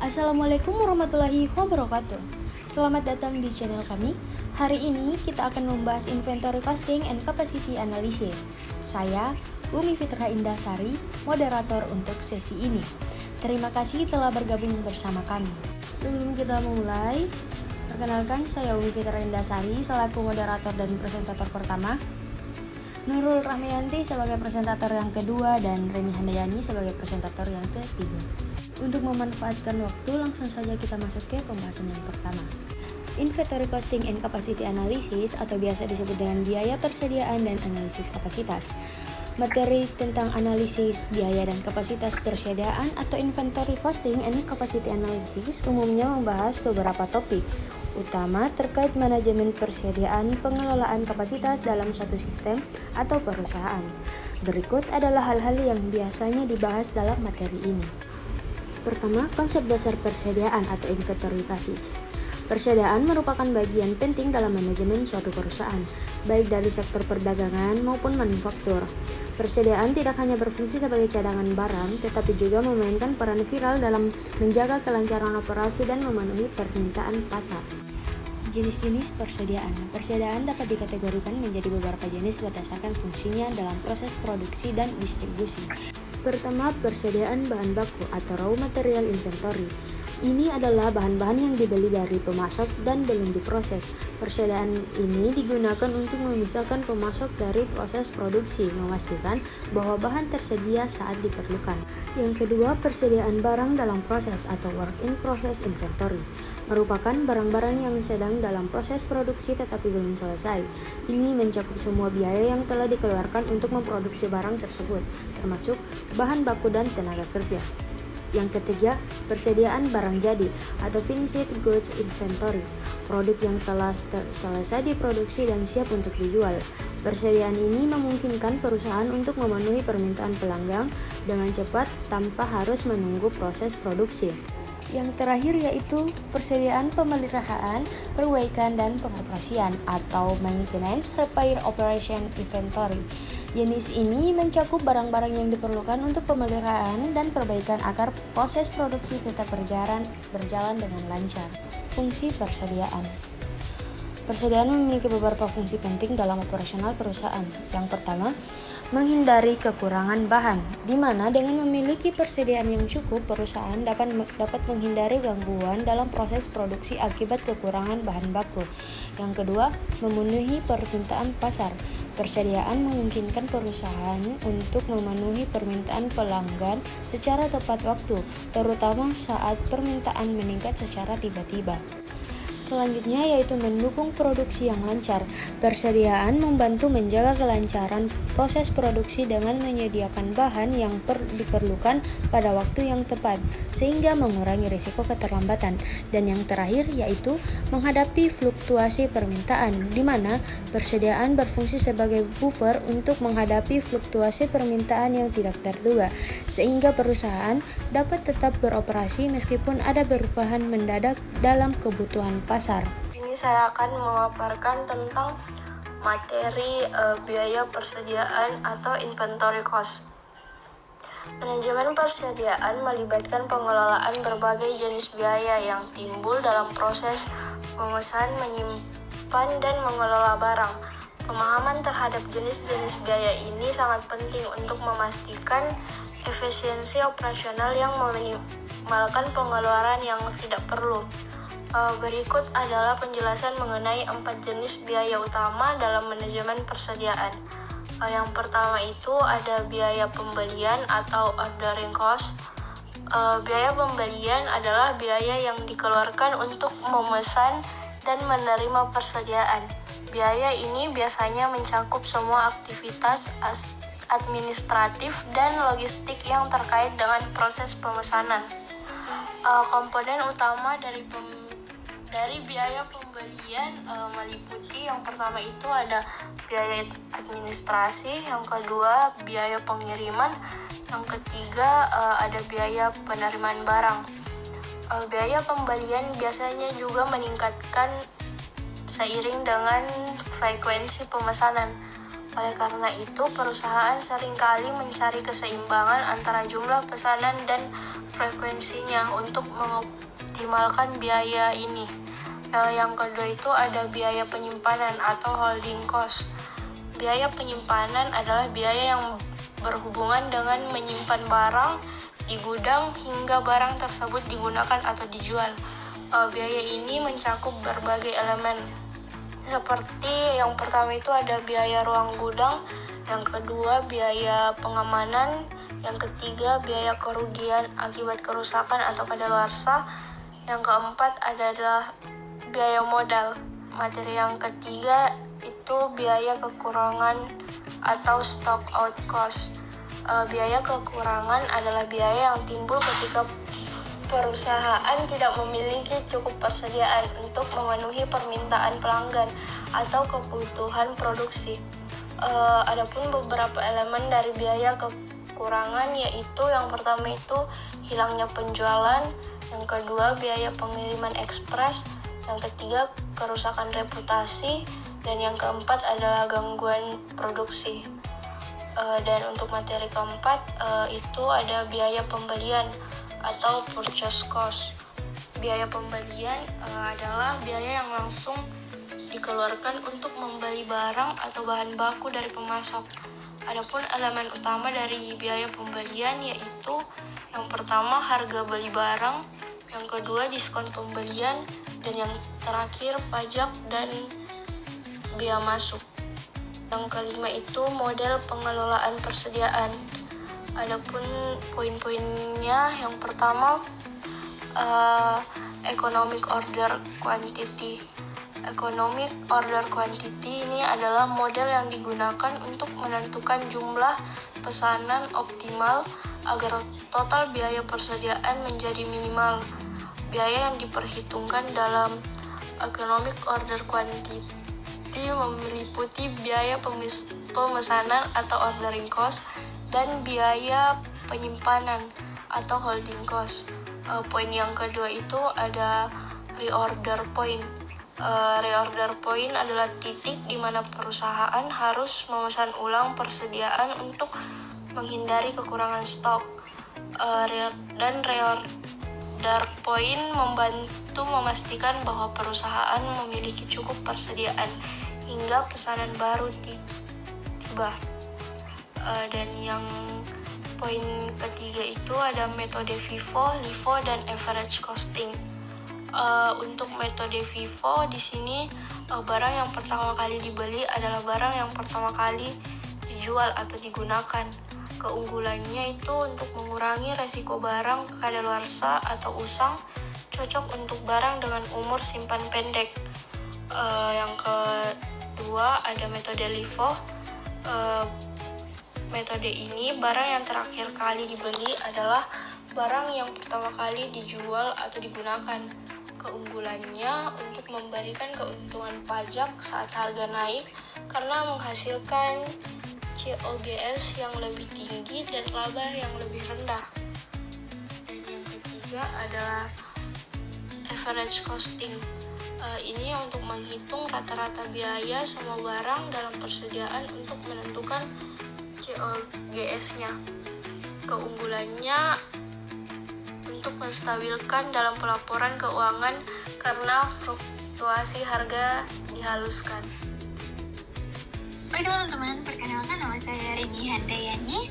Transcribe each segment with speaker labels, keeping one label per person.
Speaker 1: Assalamualaikum warahmatullahi wabarakatuh. Selamat datang di channel kami. Hari ini kita akan membahas inventory costing and capacity analysis. Saya Umi Fitra Indasari, moderator untuk sesi ini. Terima kasih telah bergabung bersama kami. Sebelum kita mulai, perkenalkan saya Umi Fitra Indasari selaku moderator dan presentator pertama, Nurul Rahmiyanti sebagai presentator yang kedua, dan Reni Handayani sebagai presentator yang ketiga. Untuk memanfaatkan waktu, langsung saja kita masuk ke pembahasan yang pertama. Inventory costing and capacity analysis atau biasa disebut dengan biaya persediaan dan analisis kapasitas. Materi tentang analisis biaya dan kapasitas persediaan atau inventory costing and capacity analysis umumnya membahas beberapa topik utama terkait manajemen persediaan pengelolaan kapasitas dalam suatu sistem atau perusahaan. Berikut adalah hal-hal yang biasanya dibahas dalam materi ini. Pertama, konsep dasar persediaan atau inventory passage. Persediaan merupakan bagian penting dalam manajemen suatu perusahaan, baik dari sektor perdagangan maupun manufaktur. Persediaan tidak hanya berfungsi sebagai cadangan barang, tetapi juga memainkan peran vital dalam menjaga kelancaran operasi dan memenuhi permintaan pasar. Jenis-jenis persediaan. Persediaan dapat dikategorikan menjadi beberapa jenis berdasarkan fungsinya dalam proses produksi dan distribusi. Pertama, persediaan bahan baku atau raw material inventory. Ini adalah bahan-bahan yang dibeli dari pemasok dan belum diproses. Persediaan ini digunakan untuk memisahkan pemasok dari proses produksi, memastikan bahwa bahan tersedia saat diperlukan. Yang kedua, persediaan barang dalam proses atau work in process inventory. Merupakan barang-barang yang sedang dalam proses produksi tetapi belum selesai. Ini mencakup semua biaya yang telah dikeluarkan untuk memproduksi barang tersebut, termasuk bahan baku dan tenaga kerja. Yang ketiga, persediaan barang jadi atau finished goods inventory, produk yang telah selesai diproduksi dan siap untuk dijual. Persediaan ini memungkinkan perusahaan untuk memenuhi permintaan pelanggan dengan cepat tanpa harus menunggu proses produksi. Yang terakhir yaitu persediaan pemeliharaan, perbaikan, dan pengoperasian atau maintenance, repair, operation, inventory. Jenis ini mencakup barang-barang yang diperlukan untuk pemeliharaan dan perbaikan agar proses produksi tetap berjalan dengan lancar. Fungsi persediaan. Persediaan memiliki beberapa fungsi penting dalam operasional perusahaan. Yang pertama, menghindari kekurangan bahan, di mana dengan memiliki persediaan yang cukup, perusahaan dapat menghindari gangguan dalam proses produksi akibat kekurangan bahan baku. Yang kedua, memenuhi permintaan pasar. Persediaan memungkinkan perusahaan untuk memenuhi permintaan pelanggan secara tepat waktu, terutama saat permintaan meningkat secara tiba-tiba. Selanjutnya yaitu mendukung produksi yang lancar. Persediaan membantu menjaga kelancaran proses produksi dengan menyediakan bahan yang diperlukan pada waktu yang tepat, sehingga mengurangi risiko keterlambatan. Dan yang terakhir yaitu menghadapi fluktuasi permintaan, di mana persediaan berfungsi sebagai buffer untuk menghadapi fluktuasi permintaan yang tidak terduga, sehingga perusahaan dapat tetap beroperasi meskipun ada perubahan mendadak dalam kebutuhan pasar.
Speaker 2: Ini saya akan memaparkan tentang materi biaya persediaan atau inventory cost. Manajemen persediaan melibatkan pengelolaan berbagai jenis biaya yang timbul dalam proses memesan, menyimpan, dan mengelola barang. Pemahaman terhadap jenis-jenis biaya ini sangat penting untuk memastikan efisiensi operasional yang meminimalkan pengeluaran yang tidak perlu. Berikut adalah penjelasan mengenai 4 jenis biaya utama dalam manajemen persediaan. Yang pertama itu ada biaya pembelian atau ordering cost. Biaya pembelian adalah biaya yang dikeluarkan untuk memesan dan menerima persediaan. Biaya ini biasanya mencakup semua aktivitas administratif dan logistik yang terkait dengan proses pemesanan. Komponen utama dari biaya pembelian meliputi yang pertama itu ada biaya administrasi, yang kedua biaya pengiriman, yang ketiga ada biaya penerimaan barang. Biaya pembelian biasanya juga meningkatkan seiring dengan frekuensi pemesanan. Oleh karena itu, perusahaan seringkali mencari keseimbangan antara jumlah pesanan dan frekuensinya untuk mengoptimalkan biaya ini. Yang kedua itu ada biaya penyimpanan atau holding cost. Biaya penyimpanan adalah biaya yang berhubungan dengan menyimpan barang di gudang hingga barang tersebut digunakan atau dijual. Biaya ini mencakup berbagai elemen, seperti yang pertama itu ada biaya ruang gudang, yang kedua biaya pengamanan, yang ketiga biaya kerugian akibat kerusakan atau kadaluarsa, yang keempat adalah biaya modal. Materi yang ketiga itu biaya kekurangan atau stock out cost. Biaya kekurangan adalah biaya yang timbul ketika perusahaan tidak memiliki cukup persediaan untuk memenuhi permintaan pelanggan atau kebutuhan produksi. Adapun beberapa elemen dari biaya kekurangan yaitu yang pertama itu hilangnya penjualan, yang kedua biaya pengiriman ekspres, yang ketiga kerusakan reputasi, dan yang keempat adalah gangguan produksi. Dan untuk materi keempat itu ada biaya pembelian atau purchase cost. Biaya pembelian adalah biaya yang langsung dikeluarkan untuk membeli barang atau bahan baku dari pemasok. Adapun elemen utama dari biaya pembelian yaitu yang pertama harga beli barang, yang kedua diskon pembelian, dan yang terakhir pajak dan bea masuk. Yang kelima itu model pengelolaan persediaan. Adapun poin-poinnya, yang pertama economic order quantity. Economic order quantity ini adalah model yang digunakan untuk menentukan jumlah pesanan optimal agar total biaya persediaan menjadi minimal. Biaya yang diperhitungkan dalam economic order quantity meliputi biaya pemesanan atau ordering cost dan biaya penyimpanan atau holding cost. Poin yang kedua itu ada reorder point. Reorder point adalah titik di mana perusahaan harus memesan ulang persediaan untuk menghindari kekurangan stok. Dan reorder point membantu memastikan bahwa perusahaan memiliki cukup persediaan hingga pesanan baru tiba. Dan yang poin ketiga itu ada metode FIFO, LIFO, dan average costing. Untuk metode FIFO di sini barang yang pertama kali dibeli adalah barang yang pertama kali dijual atau digunakan. Keunggulannya itu untuk mengurangi resiko barang kadaluarsa atau usang, cocok untuk barang dengan umur simpan pendek. Yang kedua ada metode LIFO. Metode ini barang yang terakhir kali dibeli adalah barang yang pertama kali dijual atau digunakan. Keunggulannya untuk memberikan keuntungan pajak saat harga naik karena menghasilkan COGS yang lebih tinggi dan laba yang lebih rendah. Dan yang ketiga adalah average costing. Ini untuk menghitung rata-rata biaya semua barang dalam persediaan untuk menentukan COGS-nya. Keunggulannya untuk menstabilkan dalam pelaporan keuangan karena fluktuasi harga dihaluskan.
Speaker 3: Baik teman-teman, perkenalkan nama saya Rini Handayani.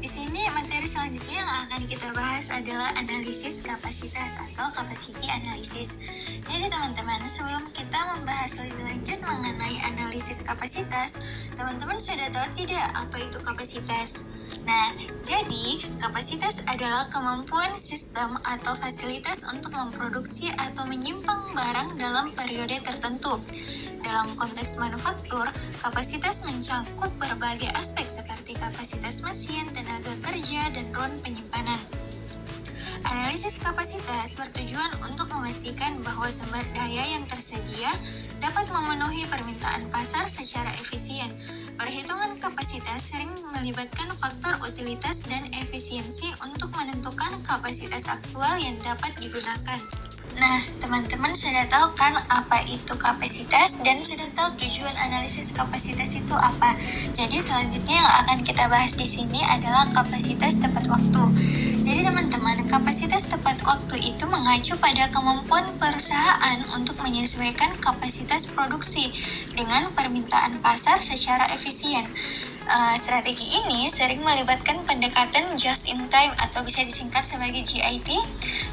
Speaker 3: Di sini materi selanjutnya yang akan kita bahas adalah analisis kapasitas atau capacity analysis. Jadi teman-teman, sebelum kita membahas lebih lanjut mengenai analisis kapasitas, teman-teman sudah tahu tidak apa itu kapasitas? Nah, jadi kapasitas adalah kemampuan sistem atau fasilitas untuk memproduksi atau menyimpan barang dalam periode tertentu. Dalam konteks manufaktur, kapasitas mencakup berbagai aspek seperti kapasitas mesin, tenaga kerja, dan ruang penyimpanan. Analisis kapasitas bertujuan untuk memastikan bahwa sumber daya yang tersedia dapat memenuhi permintaan pasar secara efisien. Perhitungan kapasitas sering melibatkan faktor utilitas dan efisiensi untuk menentukan kapasitas aktual yang dapat digunakan. Nah, teman-teman sudah tahu kan apa itu kapasitas dan sudah tahu tujuan analisis kapasitas itu apa. Jadi selanjutnya yang akan kita bahas di sini adalah kapasitas tepat waktu. Jadi teman-teman, kapasitas tepat waktu itu mengacu pada kemampuan perusahaan untuk menyesuaikan kapasitas produksi dengan permintaan pasar secara efisien. Strategi ini sering melibatkan pendekatan just in time atau bisa disingkat sebagai JIT,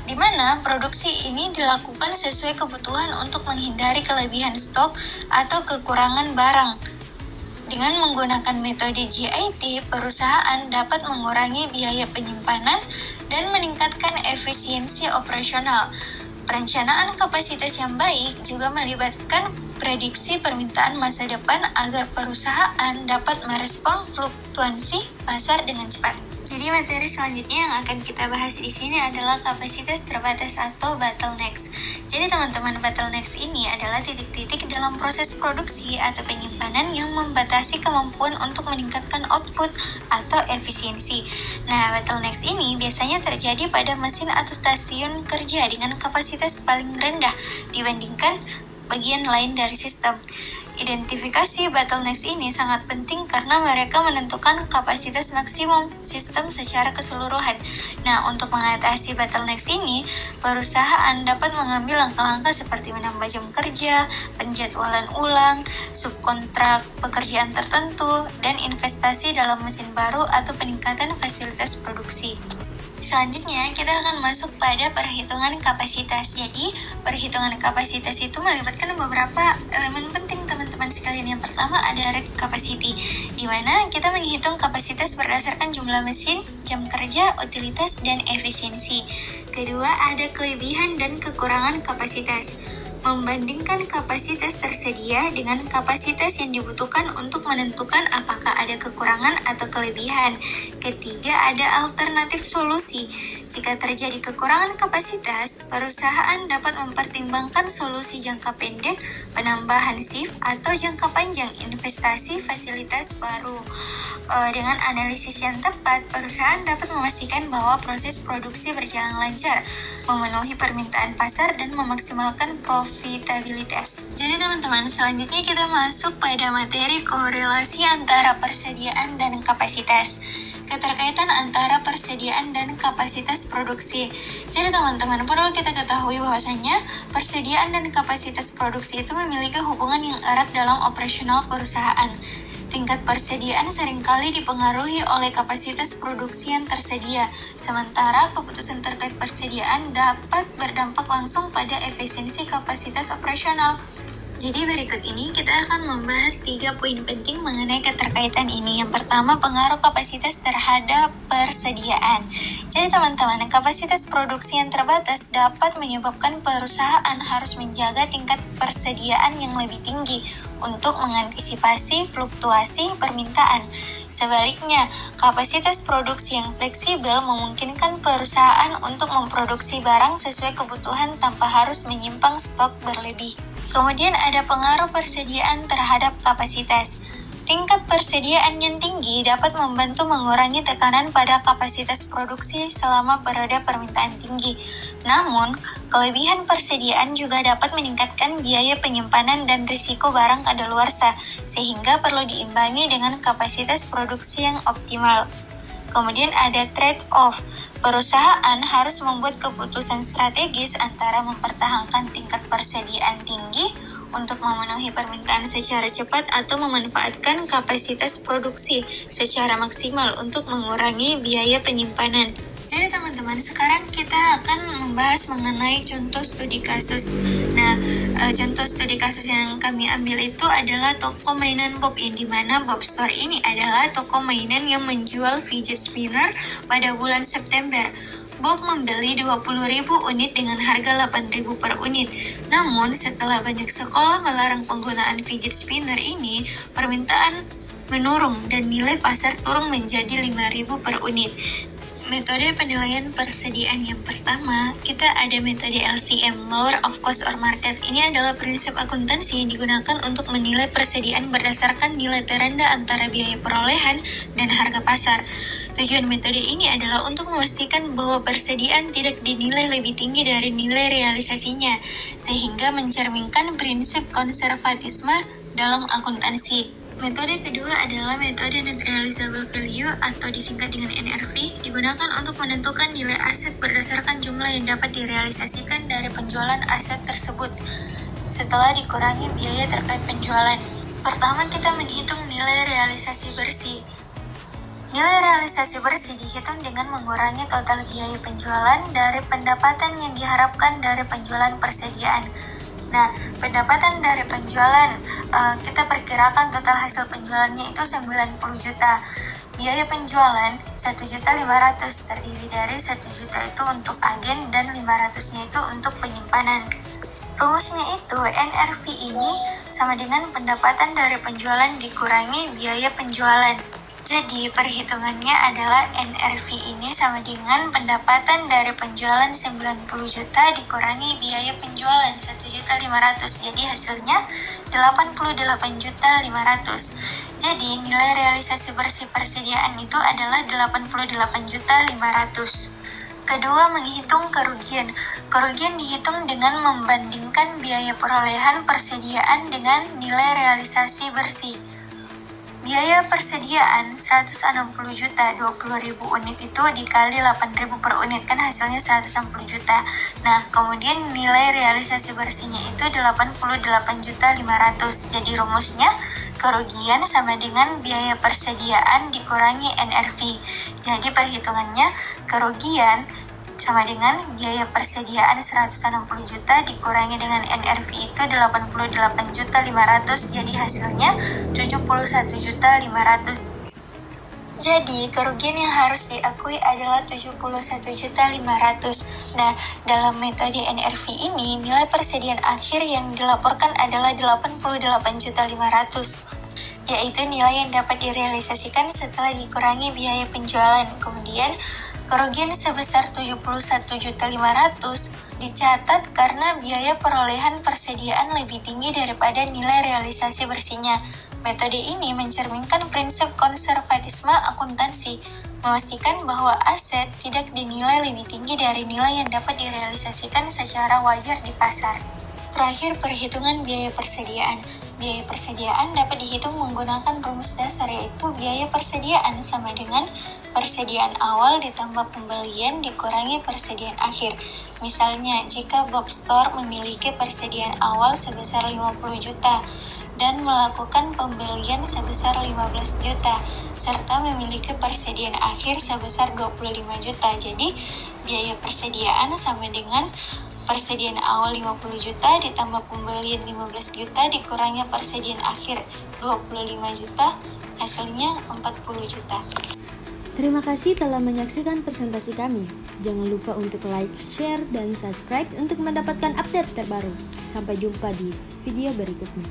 Speaker 3: di mana produksi ini dilakukan sesuai kebutuhan untuk menghindari kelebihan stok atau kekurangan barang. Dengan menggunakan metode JIT, perusahaan dapat mengurangi biaya penyimpanan dan meningkatkan efisiensi operasional. Perencanaan kapasitas yang baik juga melibatkan prediksi permintaan masa depan agar perusahaan dapat merespon fluktuasi pasar dengan cepat. Jadi materi selanjutnya yang akan kita bahas di sini adalah kapasitas terbatas atau bottlenecks. Jadi teman-teman, bottlenecks ini adalah titik-titik dalam proses produksi atau penyimpanan yang membatasi kemampuan untuk meningkatkan output atau efisiensi. Nah, bottlenecks ini biasanya terjadi pada mesin atau stasiun kerja dengan kapasitas paling rendah dibandingkan bagian lain dari sistem. Identifikasi bottlenecks ini sangat penting karena mereka menentukan kapasitas maksimum sistem secara keseluruhan. Nah, untuk mengatasi bottlenecks ini, perusahaan dapat mengambil langkah-langkah seperti menambah jam kerja, penjadwalan ulang, subkontrak pekerjaan tertentu, dan investasi dalam mesin baru atau peningkatan fasilitas produksi. Selanjutnya, kita akan masuk pada perhitungan kapasitas. Jadi, perhitungan kapasitas itu melibatkan beberapa elemen penting teman-teman sekalian. Yang pertama ada rate capacity, di mana kita menghitung kapasitas berdasarkan jumlah mesin, jam kerja, utilitas, dan efisiensi. Kedua, ada kelebihan dan kekurangan kapasitas. Membandingkan kapasitas tersedia dengan kapasitas yang dibutuhkan untuk menentukan apakah ada kekurangan atau kelebihan. Ketiga, ada alternatif solusi. Jika terjadi kekurangan kapasitas, perusahaan dapat mempertimbangkan solusi jangka pendek, penambahan shift, atau jangka panjang investasi fasilitas baru. Dengan analisis yang tepat, perusahaan dapat memastikan bahwa proses produksi berjalan lancar, memenuhi permintaan pasar, dan memaksimalkan profitabilitas. Jadi teman-teman, selanjutnya kita masuk pada materi korelasi antara persediaan dan kapasitas. Keterkaitan antara persediaan dan kapasitas produksi. Jadi teman-teman, perlu kita ketahui bahwasanya persediaan dan kapasitas produksi itu memiliki hubungan yang erat dalam operasional perusahaan. Tingkat persediaan seringkali dipengaruhi oleh kapasitas produksi yang tersedia, sementara keputusan terkait persediaan dapat berdampak langsung pada efisiensi kapasitas operasional. Jadi berikut ini kita akan membahas 3 poin penting mengenai keterkaitan ini. Yang pertama, pengaruh kapasitas terhadap persediaan. Jadi teman-teman, kapasitas produksi yang terbatas dapat menyebabkan perusahaan harus menjaga tingkat persediaan yang lebih tinggi untuk mengantisipasi fluktuasi permintaan. Sebaliknya, kapasitas produksi yang fleksibel memungkinkan perusahaan untuk memproduksi barang sesuai kebutuhan tanpa harus menyimpang stok berlebih. Kemudian ada pengaruh persediaan terhadap kapasitas. Tingkat persediaan yang tinggi dapat membantu mengurangi tekanan pada kapasitas produksi selama periode permintaan tinggi. Namun, kelebihan persediaan juga dapat meningkatkan biaya penyimpanan dan risiko barang kadaluarsa, sehingga perlu diimbangi dengan kapasitas produksi yang optimal. Kemudian ada trade-off. Perusahaan harus membuat keputusan strategis antara mempertahankan tingkat persediaan tinggi untuk memenuhi permintaan secara cepat atau memanfaatkan kapasitas produksi secara maksimal untuk mengurangi biaya penyimpanan. Jadi teman-teman, sekarang kita akan membahas mengenai contoh studi kasus. Nah, contoh studi kasus yang kami ambil itu adalah toko mainan Bob, yang dimana Bob Store ini adalah toko mainan yang menjual fidget spinner pada bulan September. Bob membeli 20.000 unit dengan harga 8.000 per unit. Namun, setelah banyak sekolah melarang penggunaan fidget spinner ini, permintaan menurun dan nilai pasar turun menjadi 5.000 per unit. metode penilaian persediaan yang pertama, kita ada metode LCM, Lower of Cost or Market. Ini adalah prinsip akuntansi yang digunakan untuk menilai persediaan berdasarkan nilai terendah antara biaya perolehan dan harga pasar. Tujuan metode ini adalah untuk memastikan bahwa persediaan tidak dinilai lebih tinggi dari nilai realisasinya, sehingga mencerminkan prinsip konservatisme dalam akuntansi. Metode kedua adalah metode Net Realizable Value atau disingkat dengan NRV, digunakan untuk menentukan nilai aset berdasarkan jumlah yang dapat direalisasikan dari penjualan aset tersebut setelah dikurangi biaya terkait penjualan. Pertama, kita menghitung nilai realisasi bersih. Nilai realisasi bersih dihitung dengan mengurangi total biaya penjualan dari pendapatan yang diharapkan dari penjualan persediaan. Nah, pendapatan dari penjualan, kita perkirakan total hasil penjualannya itu 90 juta. Biaya penjualan 1.500.000 terdiri dari 1 juta itu untuk agen dan 500-nya itu untuk penyimpanan. Rumusnya itu NRV ini sama dengan pendapatan dari penjualan dikurangi biaya penjualan. Jadi perhitungannya adalah NRV ini sama dengan pendapatan dari penjualan 90 juta dikurangi biaya penjualan 1.500.000. Jadi hasilnya 88.500.000. Jadi nilai realisasi bersih persediaan itu adalah 88.500.000. Kedua, menghitung kerugian. Kerugian dihitung dengan membandingkan biaya perolehan persediaan dengan nilai realisasi bersih. Biaya persediaan 160 juta, 20.000 unit itu dikali 8.000 per unit, kan hasilnya 160 juta. Nah, kemudian nilai realisasi bersihnya itu 88.500. Jadi rumusnya kerugian sama dengan biaya persediaan dikurangi NRV. Jadi perhitungannya kerugian sama dengan biaya persediaan 160 juta dikurangi dengan NRV itu 88.500, jadi hasilnya 71.500. Jadi kerugian yang harus diakui adalah 71.500. Nah, dalam metode NRV ini nilai persediaan akhir yang dilaporkan adalah 88.500, yaitu nilai yang dapat direalisasikan setelah dikurangi biaya penjualan. Kemudian kerugian sebesar 71.500 dicatat karena biaya perolehan persediaan lebih tinggi daripada nilai realisasi bersihnya. Metode ini mencerminkan prinsip konservatisme akuntansi, memastikan bahwa aset tidak dinilai lebih tinggi dari nilai yang dapat direalisasikan secara wajar di pasar. Terakhir, perhitungan biaya persediaan. Biaya persediaan dapat dihitung menggunakan rumus dasar, yaitu biaya persediaan sama dengan persediaan awal ditambah pembelian dikurangi persediaan akhir. Misalnya, jika Bob Store memiliki persediaan awal sebesar 50 juta dan melakukan pembelian sebesar 15 juta, serta memiliki persediaan akhir sebesar 25 juta. Jadi, biaya persediaan sama dengan persediaan awal 50 juta ditambah pembelian 15 juta dikurangi persediaan akhir 25 juta, hasilnya 40 juta.
Speaker 1: Terima kasih telah menyaksikan presentasi kami. Jangan lupa untuk like, share, dan subscribe untuk mendapatkan update terbaru. Sampai jumpa di video berikutnya.